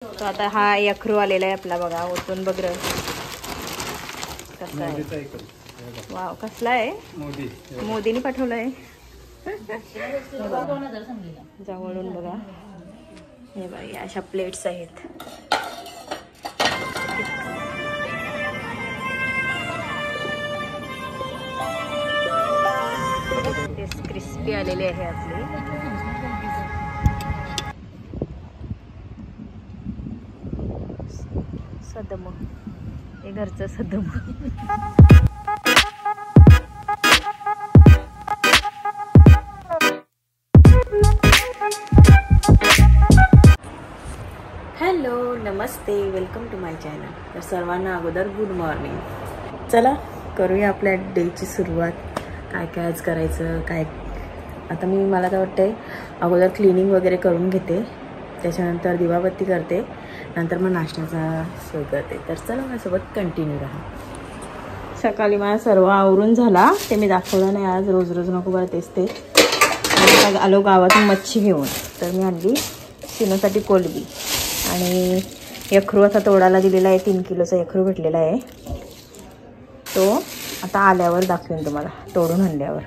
तो आता हा यखरू आलेला आहे आपला, बघा ओतून बघ र कसा आहे. वाव, कसला आहे. मोदीने पाठवलाय. जवळून बघा. हे बघा अशा प्लेट्स आहेत. क्रिस्पी आलेले आहे आपले. सदम, हे घरचं सदम. हॅलो, नमस्ते, वेलकम टू माय चॅनल. तर सर्वांना अगोदर गुड मॉर्निंग. चला करूया आपल्या डेची सुरुवात. काय काय आज करायचं काय. आता मला तर वाटतंय अगोदर क्लिनिंग वगैरे करून घेते, त्याच्यानंतर दिवाबत्ती करते, नंतर मग नाश्त्याचा सोय करते. तर चला माझ्यासोबत कंटिन्यू राहा. सकाळी मला सर्व आवरून झाला, ते मी दाखवलं नाही आज. रोज रोज नको बरं तेच ते. आलो गावातून मच्छी घेऊन, तर मी आणली सिनोसाठी कोलबी आणि यखरू आता तोडायला दिलेला आहे. 3 किलोचा यखरू भेटलेला आहे. तो आता आल्यावर दाखवेन तुम्हाला, तोडून आणल्यावर.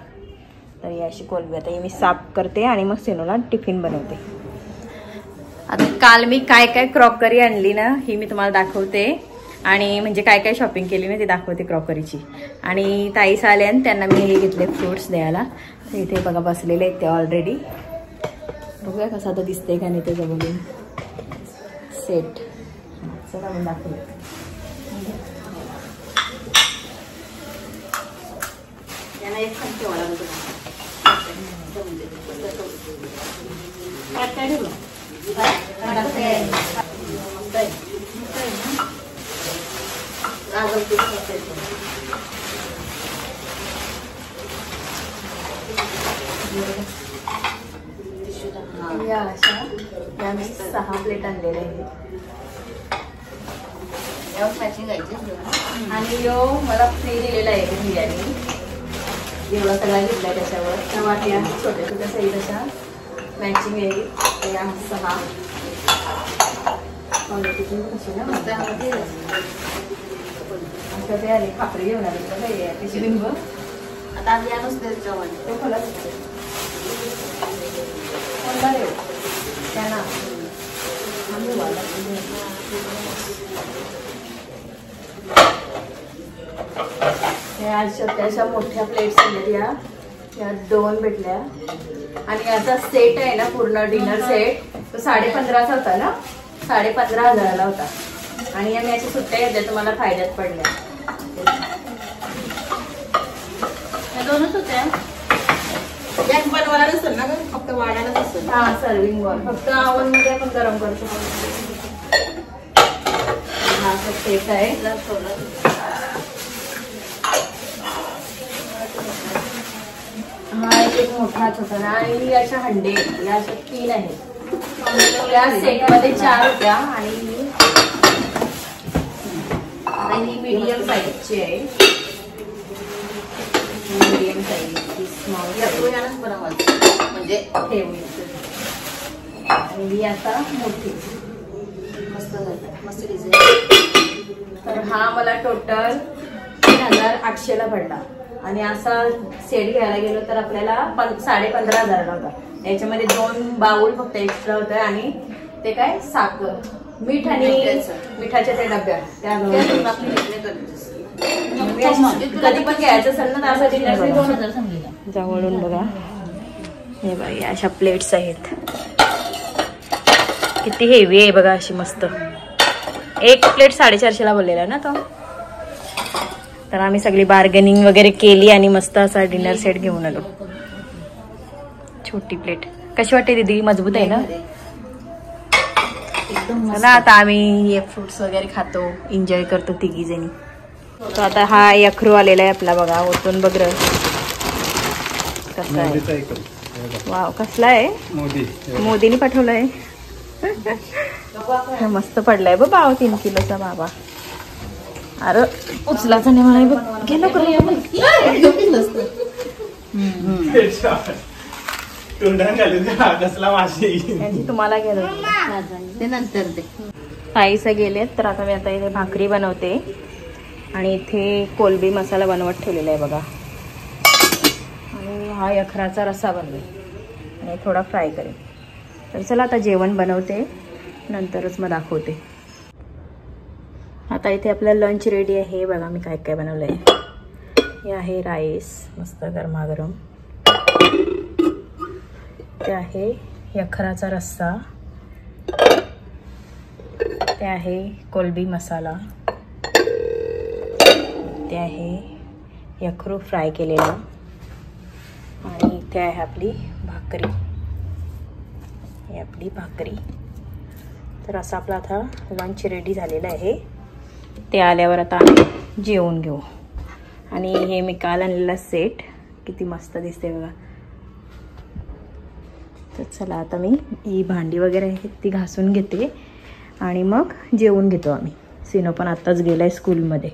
तर ही अशी कोलबी आता ही मी साफ करते आणि मग सिनोला टिफिन बनवते. आता काल मी काय काय क्रॉकरी आणली ना, ही मी तुम्हाला दाखवते. आणि म्हणजे काय काय शॉपिंग केली ना ती दाखवते क्रॉकरीची. आणि ताईस आले आणि त्यांना मी हे घेतले फ्रूट्स द्यायला. तर इथे बघा बसलेले आहेत ते ऑलरेडी. बघूया कसं आता दिसतंय का नाही त्याचं बघून सेट. चला मी दाखवते. त्यांना एक सांगते मला काय ठेवलं. या अशा 6 प्लेट आणलेल्या आहेत. आणि यो मला फ्री दिलेला आहे बिर्याणी. एवढा सगळा घेतलाय त्याच्यावर. त्या वाट्या छोट्या छोट्या साईज अशा मॅचिंग आहे. या 6 कशी ना असं ते आले खापरी घेऊन आले त्याची लिंब. आता आम्ही आणूच तो खोला त्यांना अशा मोठ्या प्लेट्स आहेत. या 2 भेटल्या. आणि याचा सेट आहे ना पूर्ण डिनर सेट, तो 15,500 होता ना, 15,500 होता. आणि या मी अशा सुट्ट्या घेतल्या तर मला फायद्यात पडल्या. या 2च होत्या. गॅस बनवायला नसेल ना, फक्त वाढायला नसेल. हा, सर्विंग वर फक्त ओव्हन मध्ये आपण गरम करतो. हा सेट आहे. हा एक मोठाच होता ना. आणि अशा हंडे या अशा 3 आहेत. या सेट मध्ये 4 होत्या. आणि ही मीडियम साईजची आहे. मीडियम साईज म्हणजे आणि ही आता मोठी मस्त मस्त डिझाईन. तर हा मला टोटल 3,800 ला पडला. आणि असा सेट घ्यायला गेलो तर आपल्याला 15,500 होता. याच्यामध्ये 2 बाउल फक्त एक्स्ट्रा होतं. आणि ते काय साखर, मीठ आणि मिठाच्या त्या डब्या त्या कधी पण घ्यायचं असेल ना तर जवळून बघा. हे बघा अशा प्लेट्स आहेत. किती हेवी आहे बघा अशी मस्त. एक प्लेट 450 ला बोललेला ना तो. तर आम्ही सगळी बार्गेनिंग वगैरे केली आणि मस्त असा डिनर सेट घेऊन आलो. छोटी प्लेट कशी वाटते दीदी, मजबूत आहे ना एकदम. आता आम्ही फ्रुट्स वगैरे खातो, एन्जॉय करतो 3 जणी. तो आता हा यखरू आलेला आहे आपला, बघा ओतून बघ र कसा आहे. वाव, कसला आहे. मोदीने पाठवलाय. मस्त पडलाय बाबा 3 किलोचा बाबा. अरे उचलाचा नाही मला गेलो तुम्हाला गेलो ते नंतर दे. ताईसे गेलेत तर आता मी इथे भाकरी बनवते आणि इथे कोलबी मसाला बनवत ठेवलेला आहे बघा. आणि हा यखराचा रस्सा बनवेल आणि थोडा फ्राय करेल. तर चला आता जेवण बनवते, नंतरच मग दाखवते. आता इथे आपलं लंच रेडी आहे. बघा मी काय काय बनवलं आहे. हे आहे राईस मस्त गरमागरम, ते आहे यखराचा रस्सा, ते आहे कोलबी मसाला, ते आहे यखरू फ्राय केलेला आणि इथे आहे आपली भाकरी. ही आपली भाकरी. तर असं आपला आता लंच रेडी झालेलं आहे. ते आल्यावर आता आम्ही जेवून घेऊ. आणि हे मी काल आणलेला सेट किती मस्त दिसते बघा. तर चला आता मी ही भांडी वगैरे आहेत ती घासून घेते आणि मग जेवून घेतो आम्ही. सिनो पण आत्ताच गेलाय स्कूलमध्ये.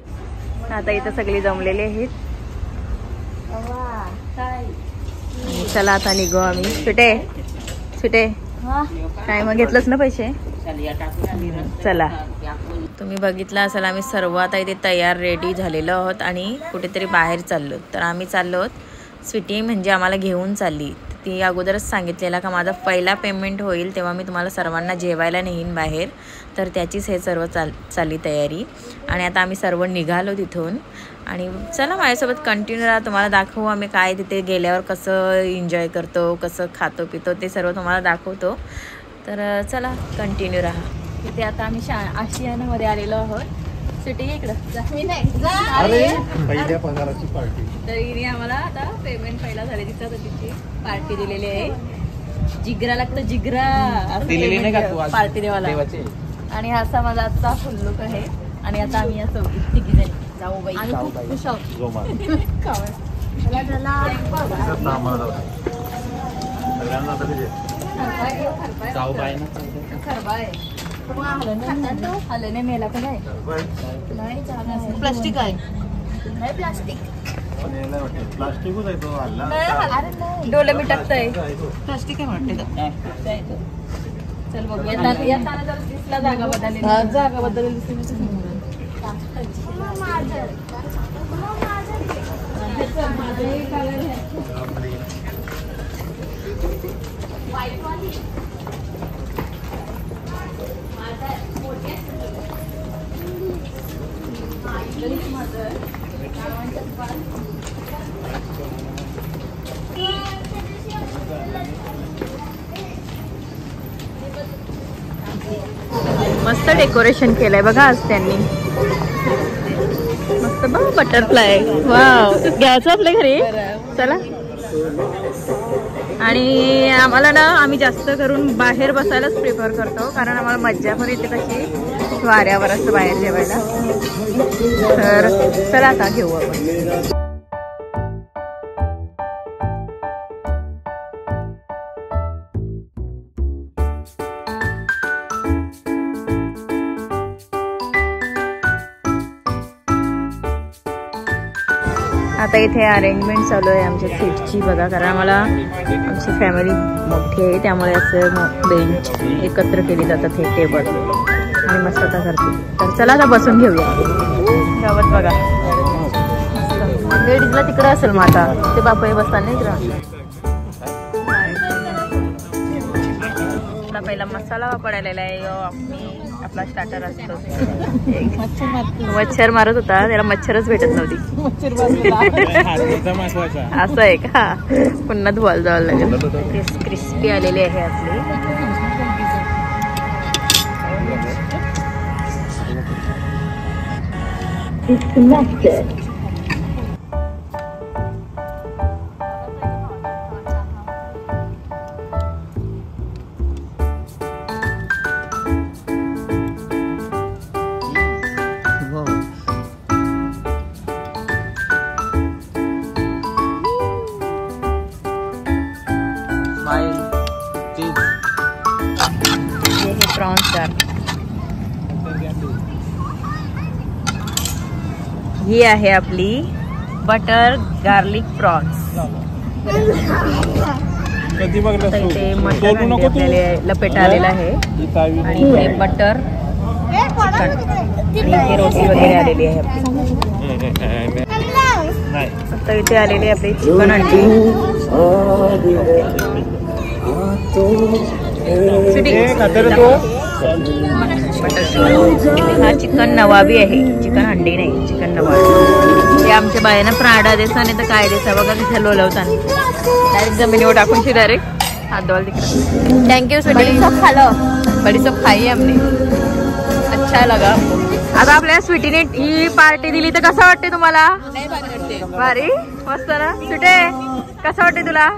आता इथं सगळी जमलेली आहेत. चला आता निघू आम्ही. सुटे सुटे काय मग घेतलंच ना पैसे. चला तुम्ही बघितलं असेल आम्ही सर्व आता इथे तयार रेडी झालेलो आहोत आणि कुठेतरी बाहेर चाललो. तर आम्ही चाललो आहोत स्वीटी म्हणजे आम्हाला घेऊन चालली. ती अगोदरच सांगितलेला का माझा पहिला पेमेंट होईल तेव्हा मी तुम्हाला सर्वांना जेवायला नेईन बाहेर. तर त्याचीच हे सर्व चालली तयारी. आणि आता आम्ही सर्व निघालो तिथून. आणि चला माझ्यासोबत कंटिन्यू राहा. तुम्हाला दाखवू आम्ही काय तिथे गेल्यावर कसं एन्जॉय करतो, कसं खातो पितो ते सर्व तुम्हाला दाखवतो. तर चला कंटिन्यू राहा. तिथे आता आम्ही आशियानामध्ये आलेलो आहोत. सुटी इकडं पहिल्या पगाराची पार्टी. तर हिने आम्हाला आता पेमेंट पहिला झाले तिथं तर तिची पार्टी दिलेली आहे. जिगरा लागतं जिगरा पार्टी देवाला. आणि हा असा माझा आजचा फुल लुक आहे. आणि आता आम्ही असं तिघी जणी जाऊ बाई खुश हलने मेला पण आहे. प्लास्टिक आहे नाही प्लास्टिक प्लास्टिकच आहे तो हल्ला. डोले मी टाकतंय प्लास्टिक आहे वाटते. चल बघ येताना जर दिसला जागा बदलली दिसली. मस्त डेकोरेशन केलंय बघा आज त्यांनी. मस्त बघ बटरफ्लाय. वाव घ्यायचं आपल्या घरी. चला. आणि आम्हाला ना आम्ही जास्त करून बाहेर बसायलाच प्रिफर करतो कारण आम्हाला मज्जा पण येते कशी वाऱ्यावर असं बाहेर जेवायला. तर चला आता घेऊ आपण. आता इथे अरेंजमेंट चालू आहे आमच्या सीटची बघा. कारण आम्हाला आमची फॅमिली मोठी आहे त्यामुळे असं बेंच एकत्र केली जातात हे टेबल आणि मस्त आता करते. तर चला आता बसून घेऊया. गावात बघा लेडीजला तिकडं असेल मग आता ते बापा बसताना इकडं. पहिला मसाला वापरायला आहे. आपला स्टार्टर असतो. मच्छर मारत होता त्याला मच्छरच भेटत नव्हती. असं आहे का. पुन्हा धुवायला जावं लागेल. क्रिस्पी आलेली आहे आपली. प्रॉन्स ही आहे आपली बटर गार्लिक प्रॉन्स. इथे मटण आपल्याला लपेट आलेला आहे आणि हे बटर चिकन आणि रोटी वगैरे आलेली आहे आपली. आता इथे आलेली आहे आपली चिकन अंडी. हा चिकन नवाबी आहे, चिकन अंडी नाही, चिकन नवाबी. हे आमच्या बायानं प्राडा देसा नाही तर काय देसा बघा तिथे लोलवताना डायरेक्ट जमिनीवर टाकून डायरेक्ट हात धुवाल तिकडे. थँक्यू स्वीटी. बड़ी सब खाई हमने, अच्छा लगा. आता आपल्या स्वीटीने ही पार्टी दिली तर कसं वाटते तुम्हाला? भारी मस्त ना स्वीटे, कसं वाटते तुला?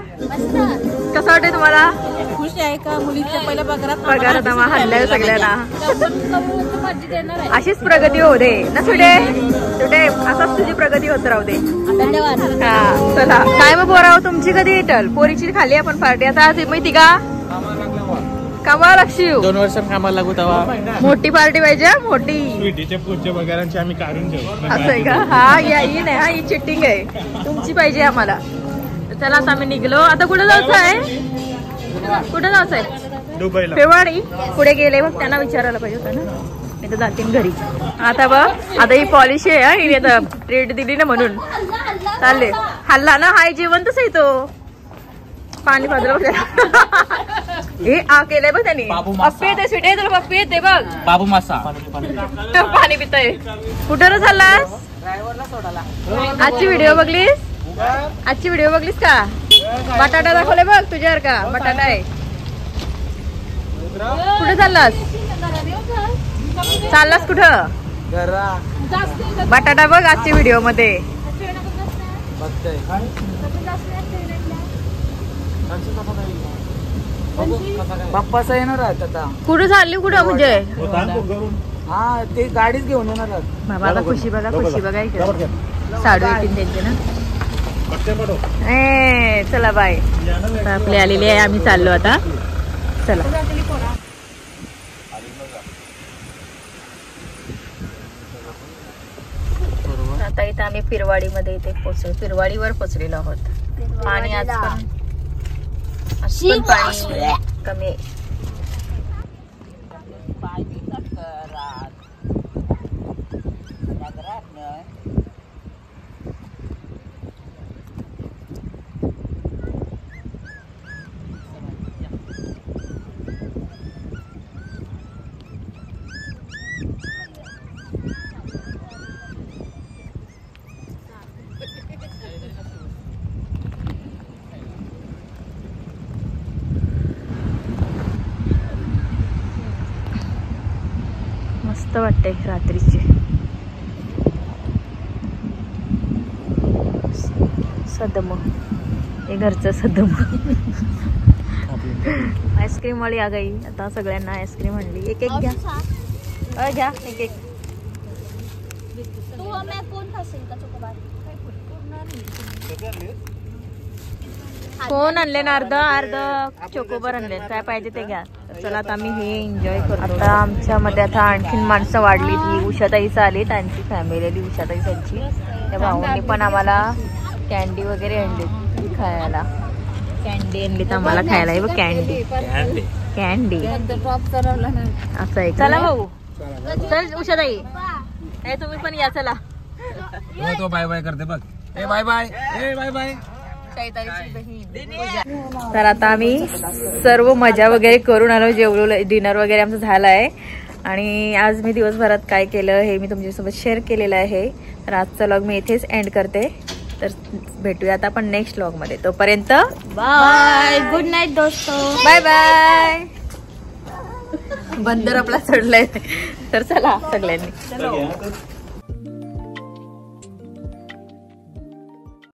कसं वाटते तुम्हाला? खुश आहे का? मुलीच्या पहिल्या पगार आता मग हल्ल्या सगळ्यांना. अशीच प्रगती होऊ दे ना स्वीटे, स्वीटे असंच तुझी प्रगती होत राहू दे. हा चला. काय मग पोराव तुमची कधी येटल? पोरीची खाली आपण पार्टी आता आज माहिती का? कामाला लक्ष 2 वर्षात कामाला लागू तेव्हा मोठी पार्टी पाहिजे, मोठी. स्वीटीच्या पुढच्या वगैरे आम्ही काढून घेऊ. असं आहे का? हा या ही नाही, हा ही चिटिंग आहे तुमची पाहिजे आम्हाला. चला आता आम्ही निघलो. आता कुठे जायचं आहे? कुठे जायचं आहे? दुबईला. पेवाडी पुढे गेले बघ, त्यांना विचारायला पाहिजे होतं ना. मी तर जातील घरी. आता बघ, आता ही पॉलिश आहे हिने आता ट्रीट दिली ना म्हणून चालले. हल्ला ना, हाय जेवणच आहे तो. पाणी पाजलं बघ हे आ केलंय बघ त्यांनी. पप्पी येते स्वीट तुला, पप्पी येते बघ. बाबू मासा पाणी पितय. कुठं चाललास? आजची व्हिडिओ बघलीस? आजची व्हिडिओ बघलीस का? बटाटा दाखवले बघ तुझ्यावर का बटाटा आहे. कुठे चाललास? चाललास कुठं? बटाटा बघ आजची व्हिडिओ मध्ये. बाप्पाचा येणार आहेत आता. कुठं चालली? कुठं म्हणजे? हा ते गाडीच घेऊन येणार आहेत. बाबा आता खुशी बघा, खुशी बघा इकडे. साडू येतील त्यांचे ना. चला बाय. आपली आलेली आहे, आम्ही चाललो आता. चला आता इथं आम्ही पिरवाडीमध्ये इथे पोहोचलो, पिरवाडीवर पोहोचलेलो आहोत. पाणी आज पण पाणी कमी आहे. मस्त वाटते रात्रीचे. सदम हे घरचं सदम. आईस्क्रीम वाली आ गई. आता सगळ्यांना आईस्क्रीम आणली. एक एक घ्या, घ्या एक एक. कोण आणले ना? अर्ध अर्ध चोकोबार आणले. काय पाहिजे ते घ्या. चला आता आम्ही हे एन्जॉय करतो. आता आमच्या मध्ये आता आणखीन माणसं वाढली. ती उषाताईच आली, त्यांची फॅमिली आली उषाताईची. त्या भाऊंनी पण आम्हाला कॅन्डी वगैरे आणली खायला. कॅन्डी आणली तर आम्हाला खायला. बघ कॅन्डी कॅन्डी असं आहे. चला भाऊ, चल उषाताई तुम्ही पण या. चला तो बाय बाय करते बघ. ए बाय बाय, ए बाय बाय. तर आता आम्ही सर्व मजा वगैरे करून आलो, जेवलो, डिनर वगैरे आमचं झालं आहे. आणि आज मी दिवसभरात काय केलं हे मी तुमच्यासोबत शेअर केलेलं आहे. तर आजचा व्लॉग मी इथेच एंड करते. तर भेटूया आता आपण नेक्स्ट व्लॉग मध्ये. तोपर्यंत बाय, गुड नाईट दोस्तो, बाय बाय. बंदर आपला चढलाय. तर चला सगळ्यांनी.